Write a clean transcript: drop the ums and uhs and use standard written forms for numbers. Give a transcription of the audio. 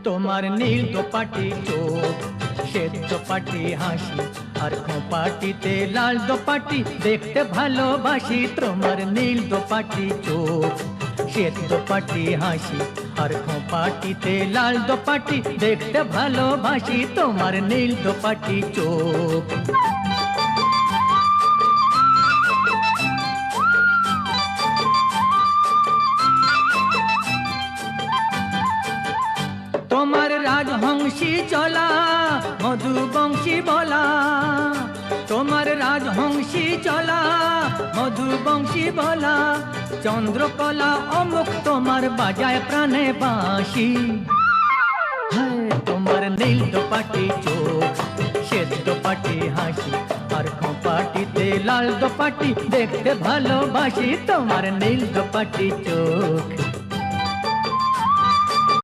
তোমার নীল দোপাটি চোখ, শ্বেত দোপাটি হাসি, আর খোঁপাটিতে লাল দোপাটি দেখতে ভালোবাসি। তোমার নীল দোপাটি চোখ, শ্বেত দোপাটি হাসি, আর খোঁপাটিতে লাল দোপাটি দেখতে ভালোবাসি। তোমার নীল দোপাটি চোখ। তোমার রাজহংসী চলা, মধুবংশী বলা, তোমার রাজহংসী চলা, মধুবংশী বলা, চন্দ্রকলা অমুক তোমার বাজায় প্রাণে বাঁশি। হায় তোমার নীল দোপাটি চোখ, শ্বেত দোপাটি হাসি, আর খোঁপাটিতে লাল দোপাটি দেখতে ভালোবাসি। তোমার নীল দোপাটি চোখ।